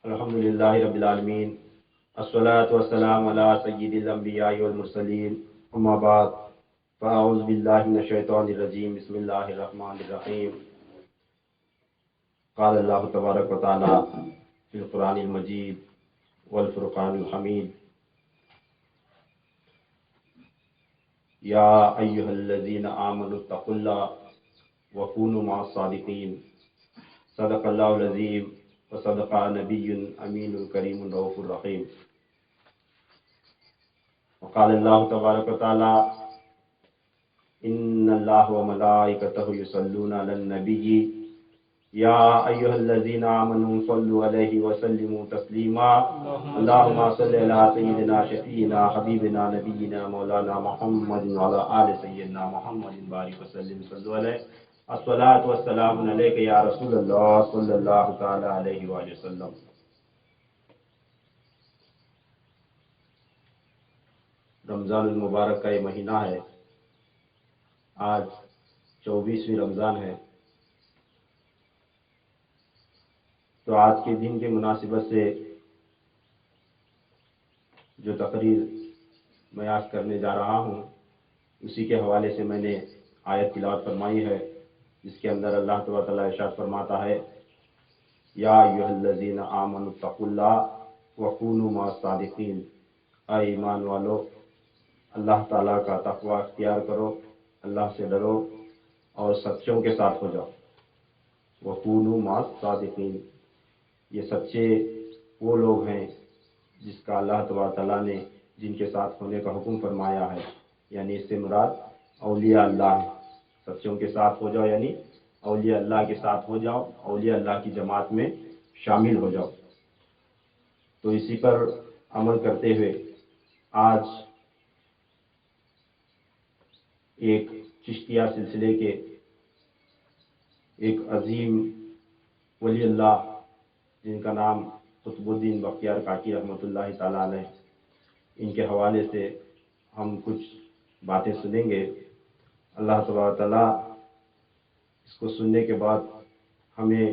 الحمدللہ رب العالمین، الصلاۃ والسلام علی سید الانبیاء والمرسلین، اما بعد فاعوذ باللہ من الشیطان الرجیم، بسم اللہ الرحمن الرحیم۔ قال اللہ تبارک و تعالی فی القرآن المجید والفرقان الحمید، یا ایہا الذین آمنوا اتقوا اللہ وکونوا مع الصادقین، صدق اللہ العظیم وصدق نبی امین الکریم الرؤوف الرحیم۔ وقال اللہ تبارک و تعالی ان اللہ وملائکتہ یصلون علی النبی یا ایہا الذین آمنوا صلوا علیہ وسلموا تسلیما، اللہم صل علی سیدنا شفیعنا حبیبنا نبینا مولانا محمد وعلی آل سیدنا محمد بارک وسلم، صلوا علیہ، الصلاۃ والسلام علیک یا رسول اللہ صلی اللہ تعالی علیہ وآلہ وسلم۔ رمضان المبارک کا یہ مہینہ ہے، آج 24ویں رمضان ہے، تو آج کے دن کے مناسبت سے جو تقریر میں آج کرنے جا رہا ہوں اسی کے حوالے سے میں نے آیت تلاوت فرمائی ہے، جس کے اندر اللہ تبارک و تعالیٰ ارشاد فرماتا ہے یا ایھا الذین آمنوا اتقوا اللہ وکونوا مع الصادقین، اے ایمان والو اللہ تعالیٰ کا تقوی اختیار کرو، اللہ سے ڈرو اور سچوں کے ساتھ ہو جاؤ۔ وکونوا مع الصادقین، یہ سچے وہ لوگ ہیں جس کا اللہ تبارک و تعالیٰ نے جن کے ساتھ ہونے کا حکم فرمایا ہے، یعنی اس سے مراد اولیاء اللہ ہے۔ سچوں کے ساتھ ہو جاؤ یعنی اولیاء اللہ کے ساتھ ہو جاؤ، اولیاء اللہ کی جماعت میں شامل ہو جاؤ۔ تو اسی پر عمل کرتے ہوئے آج ایک چشتیہ سلسلے کے ایک عظیم ولی اللہ جن کا نام قطب الدین بختیار کاکی رحمۃ اللہ تعالیٰ علیہ، ان کے حوالے سے ہم کچھ باتیں سنیں گے۔ اللہ تبارک تعالیٰ اس کو سننے کے بعد ہمیں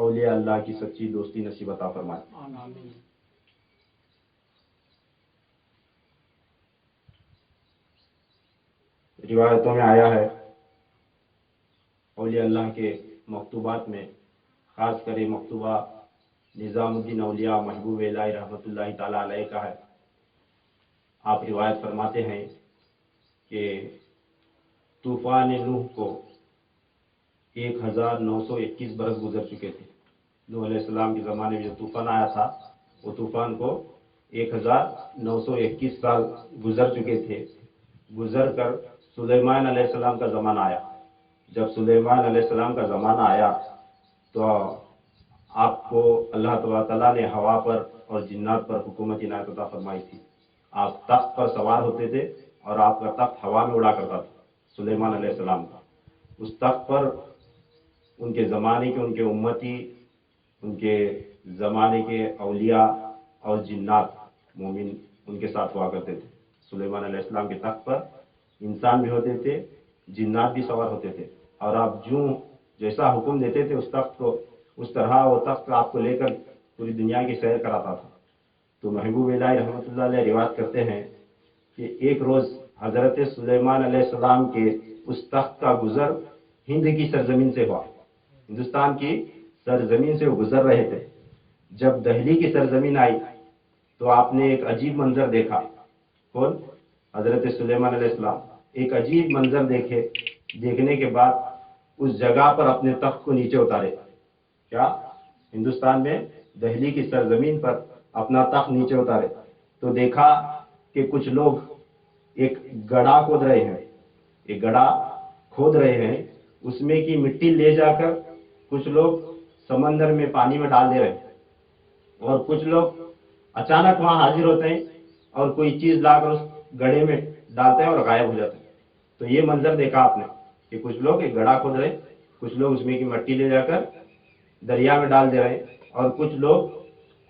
اولیاء اللہ کی سچی دوستی نصیب عطا فرمائے۔ روایتوں میں آیا ہے، اولیاء اللہ کے مکتوبات میں، خاص کر یہ مکتوبہ نظام الدین اولیاء محبوب الہی رحمۃ اللہ تعالیٰ علیہ کا ہے۔ آپ روایت فرماتے ہیں کہ طوفان نوح کو 1921 برس گزر چکے تھے۔ نوح علیہ السلام کے زمانے میں جو طوفان آیا تھا، وہ طوفان کو 1921 سال گزر چکے تھے۔ گزر کر سلیمان علیہ السلام کا زمانہ آیا۔ جب سلیمان علیہ السلام کا زمانہ آیا تو آپ کو اللہ تبارک تعالیٰ نے ہوا پر اور جنات پر حکومت عنایت عطا فرمائی تھی۔ آپ تخت پر سوار ہوتے تھے اور آپ کا تخت ہوا میں اڑا کرتا تھا، سلیمان علیہ السلام کا۔ اس تخت پر ان کے زمانے کے، ان کے امتی، ان کے زمانے کے اولیاء اور جنات مومن ان کے ساتھ ہوا کرتے تھے۔ سلیمان علیہ السلام کے تخت پر انسان بھی ہوتے تھے، جنات بھی سوار ہوتے تھے، اور آپ جیسا حکم دیتے تھے اس تخت کو، اس طرح وہ تخت آپ کو لے کر پوری دنیا کی سیر کراتا تھا۔ تو محبوب الہی رحمۃ اللہ علیہ روایت کرتے ہیں کہ ایک روز حضرت سلیمان علیہ السلام کے اس تخت کا گزر ہند کی سرزمین سے ہوا، ہندوستان کی سرزمین سے وہ گزر رہے تھے۔ جب دہلی کی سرزمین آئی تو آپ نے ایک عجیب منظر دیکھا۔ کون؟ حضرت سلیمان علیہ السلام ایک عجیب منظر دیکھنے کے بعد اس جگہ پر اپنے تخت کو نیچے اتارے۔ کیا؟ ہندوستان میں دہلی کی سرزمین پر اپنا تخت نیچے اتارے تو دیکھا کہ کچھ لوگ ایک گڑھا کھود رہے ہیں، ایک گڑھا کھود رہے ہیں، اس میں کی مٹی لے جا کر کچھ لوگ سمندر میں پانی میں ڈال دے رہے ہیں، اور کچھ لوگ اچانک وہاں حاضر ہوتے ہیں اور کوئی چیز لا کر اس گڑھے میں ڈالتے ہیں اور غائب ہو جاتے ہیں۔ تو یہ منظر دیکھا آپ نے کہ کچھ لوگ ایک گڑھا کھود رہے ہیں، کچھ لوگ اس میں کی مٹی لے جا کر دریا میں ڈال دے رہے ہیں، اور کچھ لوگ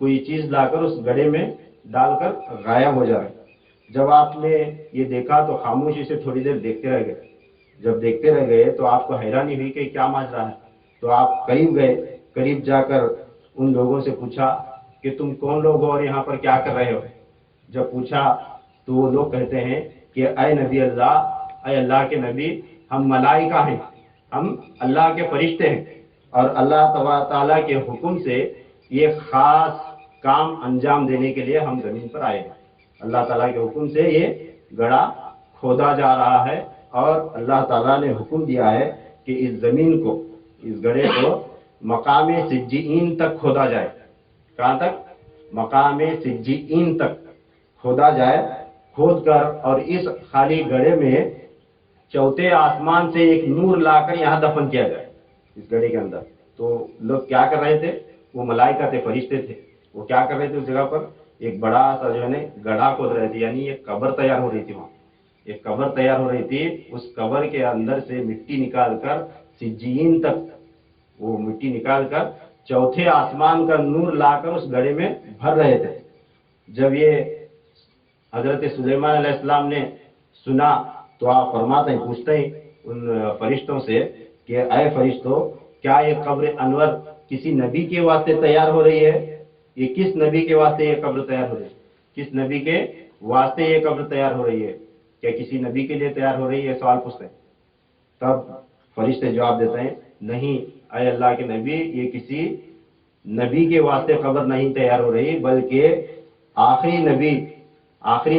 کوئی چیز لا کر اس گڑھے میں ڈال کر غائب ہو جا رہے ہیں۔ جب آپ نے یہ دیکھا تو خاموشی سے تھوڑی دیر دیکھتے رہ گئے۔ جب دیکھتے رہ گئے تو آپ کو حیرانی ہوئی کہ کیا ماجرا ہے۔ تو آپ قریب گئے، قریب جا کر ان لوگوں سے پوچھا کہ تم کون لوگ ہو اور یہاں پر کیا کر رہے ہو؟ جب پوچھا تو وہ لوگ کہتے ہیں کہ اے نبی اللہ، اے اللہ کے نبی، ہم ملائکہ ہیں، ہم اللہ کے فرشتے ہیں، اور اللہ تعالیٰ کے حکم سے یہ خاص کام انجام دینے کے لیے ہم زمین پر آئے ہیں۔ اللہ تعالیٰ کے حکم سے یہ گڑھا کھودا جا رہا ہے، اور اللہ تعالیٰ نے حکم دیا ہے کہ اس زمین کو، اس گڑھے کو مقام سجین تک کھودا جائے۔ کہاں تک؟ مقام سجین تک کھودا جائے، کھود کر، اور اس خالی گڑھے میں چوتھے آسمان سے ایک نور لا کر یہاں دفن کیا جائے اس گڑھے کے اندر۔ تو لوگ کیا کر رہے تھے؟ وہ ملائکہ تھے، فرشتے تھے، وہ کیا کر رہے تھے؟ اس جگہ پر ایک بڑا سا جو ہے نا گڑھا کھود رہے تھے، یعنی ایک قبر تیار ہو رہی تھی وہاں، ایک قبر تیار ہو رہی تھی۔ اس قبر کے اندر سے مٹی نکال کر سجین تک، وہ مٹی نکال کر چوتھے آسمان کا نور لا کر اس گڑھے میں بھر رہے تھے۔ جب یہ حضرت سلیمان علیہ السلام نے سنا تو آپ فرماتے ہیں، پوچھتے ہیں ان فرشتوں سے کہ اے فرشتوں، کیا یہ قبر انور کسی نبی کے واسطے تیار ہو رہی ہے؟ یہ کس نبی کے واسطے یہ قبر تیار ہو رہی ہے؟ کس نبی کے واسطے یہ قبر تیار ہو رہی ہے؟ کیا کسی نبی کے لیے تیار ہو رہی ہے؟ سوال پوچھتے ہیں۔ تب فرشتے جواب دیتے ہیں، نہیں اے اللہ کے نبی، یہ کسی نبی کے واسطے قبر نہیں تیار ہو رہی، بلکہ آخری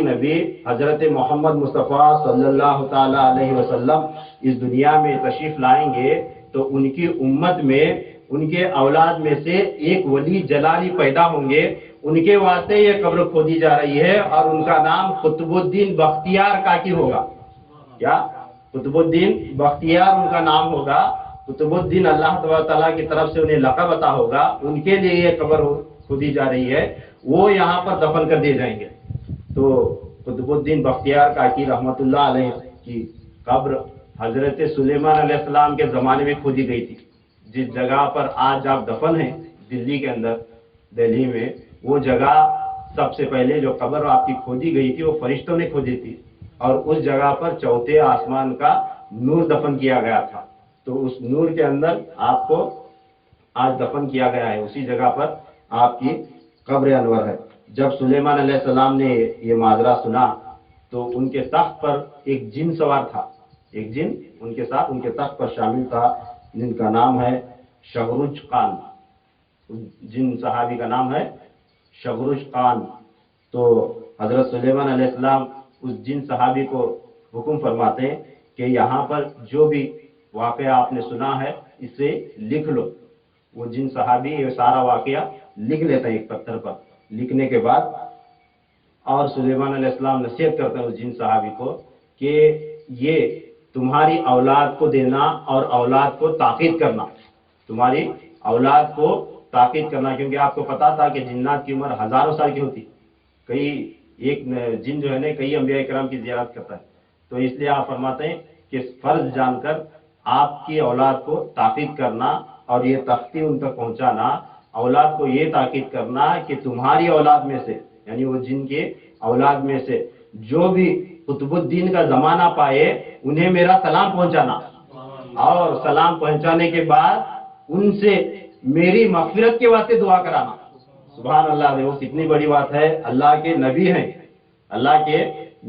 نبی حضرت محمد مصطفیٰ صلی اللہ تعالی علیہ وسلم اس دنیا میں تشریف لائیں گے تو ان کی امت میں، ان کے اولاد میں سے ایک ولی جلالی پیدا ہوں گے، ان کے واسطے یہ قبر کھودی جا رہی ہے، اور ان کا نام قطب الدین بختیار کاکی ہوگا۔ کیا؟ قطب الدین بختیار ان کا نام ہوگا۔ قطب الدین اللہ تعالیٰ کی طرف سے انہیں لقب عطا ہوگا، ان کے لیے یہ قبر کھودی جا رہی ہے، وہ یہاں پر دفن کر دیے جائیں گے۔ تو قطب الدین بختیار کاکی رحمۃ اللہ علیہ کی قبر حضرت سلیمان علیہ السلام کے زمانے میں کھودی گئی تھی۔ جس جگہ پر آج آپ دفن ہیں دلی کے اندر، دہلی میں، وہ جگہ سب سے پہلے جو قبر آپ کی کھودی گئی تھی وہ فرشتوں نے کھودی تھی، اور اس جگہ پر چوتھے آسمان کا نور دفن کیا گیا تھا۔ تو اس نور کے اندر آپ کو آج دفن کیا گیا ہے، اسی جگہ پر آپ کی قبر انور ہے۔ جب سلیمان علیہ السلام نے یہ ماجرا سنا تو ان کے تخت پر ایک جن سوار تھا، ایک جن ان کے ساتھ ان کے تخت پر شامل تھا، جن کا نام ہے شغرج خان۔ جن صحابی کا نام ہے شغرج خان۔ تو حضرت سلیمان علیہ السلام اس جن صحابی کو حکم فرماتے ہیں کہ یہاں پر جو بھی واقعہ آپ نے سنا ہے اسے لکھ لو۔ وہ جن صحابی یہ سارا واقعہ لکھ لیتے ہیں ایک پتھر پر۔ لکھنے کے بعد اور سلیمان علیہ السلام نصیحت کرتے ہیں اس جن صحابی کو کہ یہ تمہاری اولاد کو دینا اور اولاد کو تاکید کرنا، تمہاری اولاد کو تاکید کرنا، کیونکہ آپ کو پتا تھا کہ جنات کی عمر ہزاروں سال کی ہوتی، کئی ایک جن جو ہے نا کئی انبیاء کرام کی زیارت کرتا ہے۔ تو اس لیے آپ فرماتے ہیں کہ فرض جان کر آپ کی اولاد کو تاکید کرنا اور یہ تختی ان تک پہنچانا، اولاد کو یہ تاکید کرنا کہ تمہاری اولاد میں سے، یعنی وہ جن کے اولاد میں سے جو بھی قطب الدین کا زمانہ پائے انہیں میرا سلام پہنچانا، اور سلام پہنچانے کے بعد ان سے میری مغفرت کے واسطے دعا کرانا۔ سبحان اللہ، دیکھو کتنی بڑی بات ہے۔ اللہ کے نبی ہیں، اللہ کے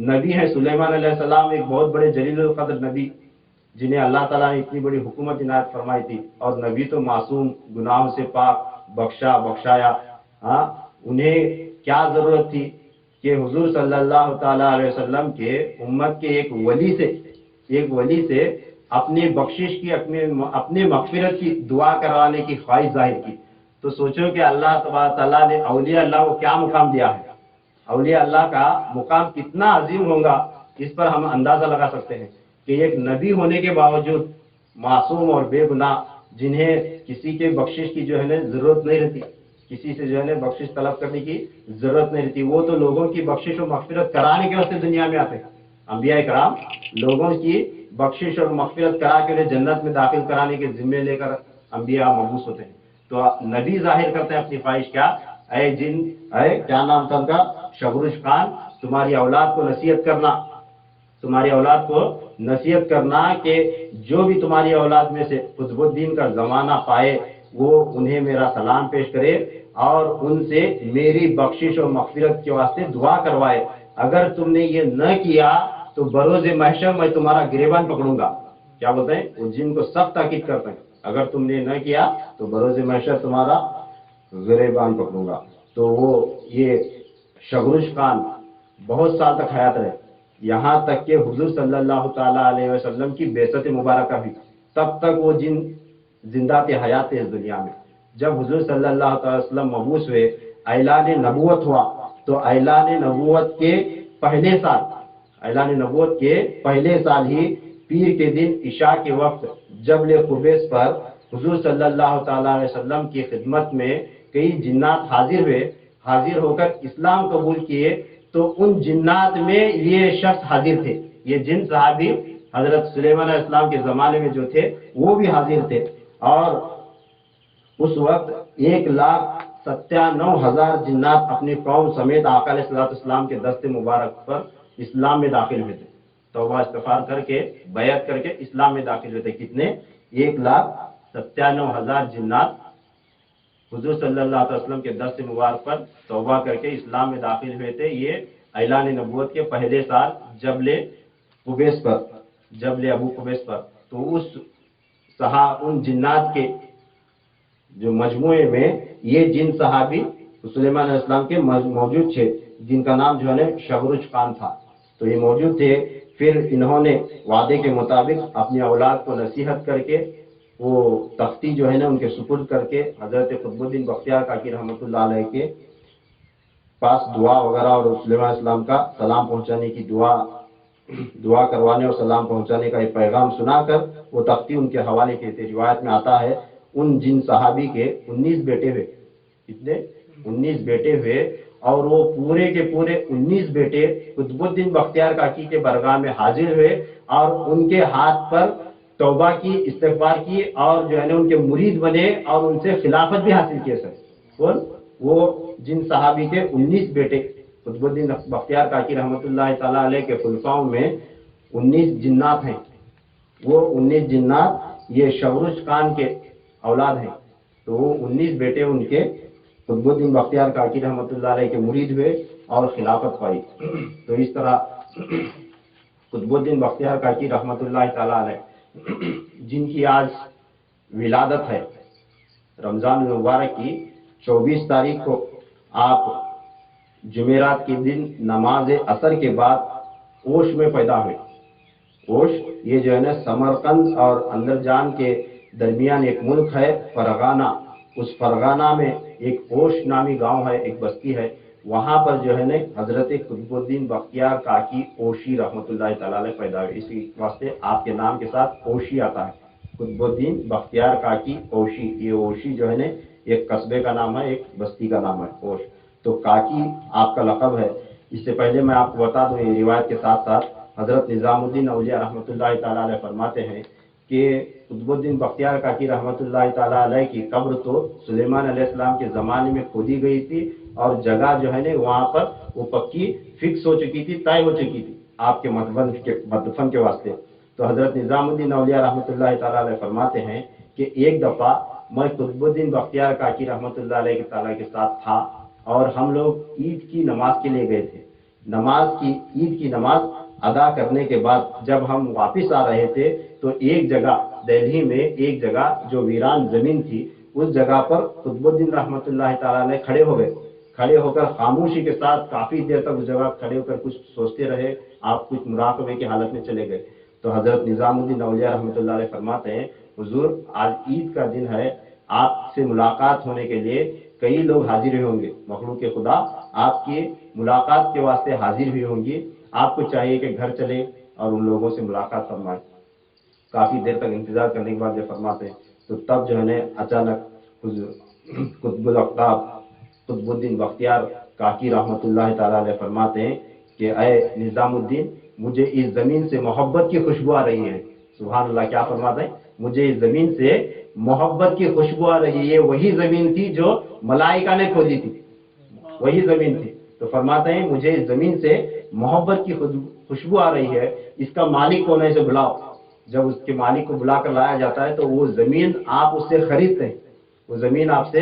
نبی ہیں سلیمان علیہ السلام، ایک بہت بڑے جلیل القدر نبی جنہیں اللہ تعالیٰ نے اتنی بڑی حکومت عنایت فرمائی تھی، اور نبی تو معصوم، گناہوں سے پاک، بخشایا۔ ہاں، انہیں کیا ضرورت تھی کہ حضور صلی اللہ تعالیٰ علیہ وسلم کے امت کے ایک ولی سے اپنی بخشش کی، اپنے مغفرت کی دعا کروانے کی خواہش ظاہر کی۔ تو سوچو کہ اللہ تبارک تعالیٰ نے اولیاء اللہ کو کیا مقام دیا ہے، اولیاء اللہ کا مقام کتنا عظیم ہوگا، اس پر ہم اندازہ لگا سکتے ہیں کہ ایک نبی ہونے کے باوجود معصوم اور بے گناہ، جنہیں کسی کے بخشش کی جو ہے نا ضرورت نہیں رہتی، کسی سے جو ہے نا بخشش طلب کرنے کی ضرورت نہیں رہتی، وہ تو لوگوں کی بخشش و مغفرت کرانے کے واسطے دنیا میں آتے ہیں۔ انبیاء کرام لوگوں کی بخشش اور مغفرت کرا کے انہیں جنت میں داخل کرانے کے ذمے لے کر انبیاء مبعوث ہوتے ہیں۔ تو نبی ظاہر کرتے ہیں اپنی خواہش، کیا اے جن، اے کیا نام تھا ان کا، شغرج خان، تمہاری اولاد کو نصیحت کرنا، تمہاری اولاد کو نصیحت کرنا کہ جو بھی تمہاری اولاد میں سے قطب الدین کا زمانہ پائے وہ انہیں میرا سلام پیش کرے، اور ان سے میری بخشش اور مغفرت کے واسطے دعا کروائے. اگر تم نے یہ نہ کیا تو بروز محشر میں تمہارا گریبان پکڑوں گا. کیا بولتے ہیں؟ وہ جن کو سخت تاکید کرتے ہیں اگر تم نے نہ کیا تو بروز محشر تمہارا گریبان پکڑوں گا. تو وہ یہ شغرش خان بہت سال تک حیات رہے، یہاں تک کہ حضور صلی اللہ تعالیٰ علیہ وسلم کی بعثت مبارکہ ہوئی، تب تک وہ جن زندہ تھے، حیات تھے اس دنیا میں. جب حضور صلی اللہ تعالی وسلم مبعوث ہوئے، اعلان نبوت ہوا، تو اعلان نبوت کے پہلے سال ہی پیر کے دن عشاء کے وقت جبل قبیس پر حضور صلی اللہ تعالی علیہ وسلم کی خدمت میں کئی جنات حاضر ہو کر اسلام قبول کیے. تو ان جنات میں یہ شخص حاضر تھے، یہ جن صحابی حضرت سلیمان علیہ السلام کے زمانے میں جو تھے وہ بھی حاضر تھے. اور اس وقت 1,97,000 جنات اپنی قوم سمیت آقا علیہ الصلوۃ والسلام کے دست مبارک پر اسلام میں داخل ہوئے تھے. توبہ استغفار کر کے بیعت کر کے اسلام میں داخل ہوئے تھے. کتنے؟ 1,97,000 جنات حضور صلی اللہ علیہ وسلم کے دست مبارک پر توبہ کر کے اسلام میں داخل ہوئے تھے. یہ اعلان نبوت کے پہلے سال جبل ابو قبیس پر. تو ان جنات کے جو مجموعے میں یہ جن صحابی سلیمان علیہ السلام کے موجود تھے، جن کا نام جو ہے شغرش خان تھا، تو یہ موجود تھے. پھر انہوں نے وعدے کے مطابق اپنی اولاد کو نصیحت کر کے وہ تختی جو ہے نا ان کے سپرد کر کے حضرت قطب الدین بختیار کاکی رحمۃ اللہ علیہ کے پاس دعا وغیرہ اور سلیمان علیہ السلام کا سلام پہنچانے کی دعا کروانے اور سلام پہنچانے کا ایک پیغام سنا کر وہ تختی ان کے حوالے کی تھی. روایت میں آتا ہے ان جن صحابی کے 19 بیٹے ہوئے. کتنے؟ 19 بیٹے ہوئے. اور وہ پورے کے پورے 19 بیٹے قطب الدین بختیار کاکی کے برگاہ میں حاضر ہوئے اور ان کے ہاتھ پر توبہ کی، استغفار کی، اور جو ہے نا ان کے مرید بنے اور ان سے خلافت بھی حاصل کیے. سر وہ جن صحابی کے 19 بیٹے قطب الدین بختیار کاکی رحمۃ اللہ تعالیٰ علیہ کے خلفاؤں میں 19 جنات ہیں. وہ 19 جنات یہ شغرش خان کے اولاد ہیں. تو وہ 19 بیٹے ان کے قطب الدین بختیار کاکی رحمۃ اللہ علیہ کے مرید ہوئے اور خلافت پائی. تو اس طرح قطب الدین بختیار کاکی رحمۃ اللہ تعالیٰ علیہ جن کی آج ولادت ہے رمضان المبارک کی 24 تاریخ کو، آپ جمعرات کے دن نماز عصر کے بعد اوش میں پیدا ہوئے. اوش یہ جو ہے نا سمرقند اور اندرجان کے درمیان ایک ملک ہے فرغانہ. اس فرغانہ میں ایک اوش نامی گاؤں ہے، ایک بستی ہے. وہاں پر جو ہے نا حضرت قطب الدین بختیار کاکی اوشی رحمۃ اللہ تعالیٰ علیہ پیدا ہوئے. اسی واسطے آپ کے نام کے ساتھ اوشی آتا ہے، قطب الدین بختیار کاکی اوشی. یہ اوشی جو ہے نا ایک قصبے کا نام ہے، ایک بستی کا نام ہے اوش. تو کاکی آپ کا لقب ہے. اس سے پہلے میں آپ کو بتا دوں، یہ روایت کے ساتھ ساتھ حضرت نظام الدین اولیاء رحمۃ اللہ تعالیٰ علیہ فرماتے ہیں کہ قطب الدین بختیار کاکی رحمۃ اللہ تعالیٰ علیہ کی قبر تو سلیمان علیہ السلام کے زمانے میں کھودی گئی تھی، اور جگہ جو ہے نا وہاں پر وہ پکی فکس ہو چکی تھی، طے ہو چکی تھی آپ کے مدفن کے واسطے. تو حضرت نظام الدین اولیاء رحمۃ اللہ تعالیٰ علیہ فرماتے ہیں کہ ایک دفعہ میں قطب الدین بختیار کاکی رحمۃ اللہ علیہ تعالیٰ کے ساتھ تھا، اور ہم لوگ عید کی نماز کے لیے گئے تھے. عید کی نماز ادا کرنے کے بعد جب ہم واپس آ رہے تھے تو ایک جگہ دہلی میں ایک جگہ جو ویران زمین تھی، اس جگہ پر قطب الدین رحمۃ اللہ تعالیٰ علیہ کھڑے ہو کر خاموشی کے ساتھ کافی دیر تک اس جگہ کھڑے ہو کر کچھ سوچتے رہے. آپ کچھ مراقبے کی حالت میں چلے گئے. تو حضرت نظام الدین اولیاء رحمۃ اللہ علیہ فرماتے ہیں حضور آج عید کا دن ہے، آپ سے ملاقات ہونے کے لیے کئی لوگ حاضر ہوئے ہوں گے، مخلوق خدا آپ کی ملاقات کے واسطے حاضر ہوئی ہوں گی. آپ کو چاہیے کہ گھر چلے اور ان لوگوں سے ملاقات فرمائیں. کافی دیر تک انتظار کرنے کے بعد جب فرماتے ہیں تو تب جو ہے نا اچانک قطب الاقطاب قطب الدین بختیار کاکی رحمۃ اللہ تعالیٰ علیہ فرماتے ہیں کہ اے نظام الدین، مجھے اس زمین سے محبت کی خوشبو آ رہی ہے. سبحان اللہ، کیا فرماتے ہیں؟ مجھے اس زمین سے محبت کی خوشبو آ رہی ہے. یہ وہی زمین تھی جو ملائکہ نے کھودی تھی، وہی زمین تھی. تو فرماتے ہیں مجھے اس زمین سے محبت کی خوشبو آ رہی ہے، اس کا مالک کون ہے اسے بلاؤ. جب اس کے مالک کو بلا کر لایا جاتا ہے تو وہ زمین آپ اس سے خریدتے ہیں، وہ زمین آپ سے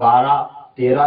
12, 13,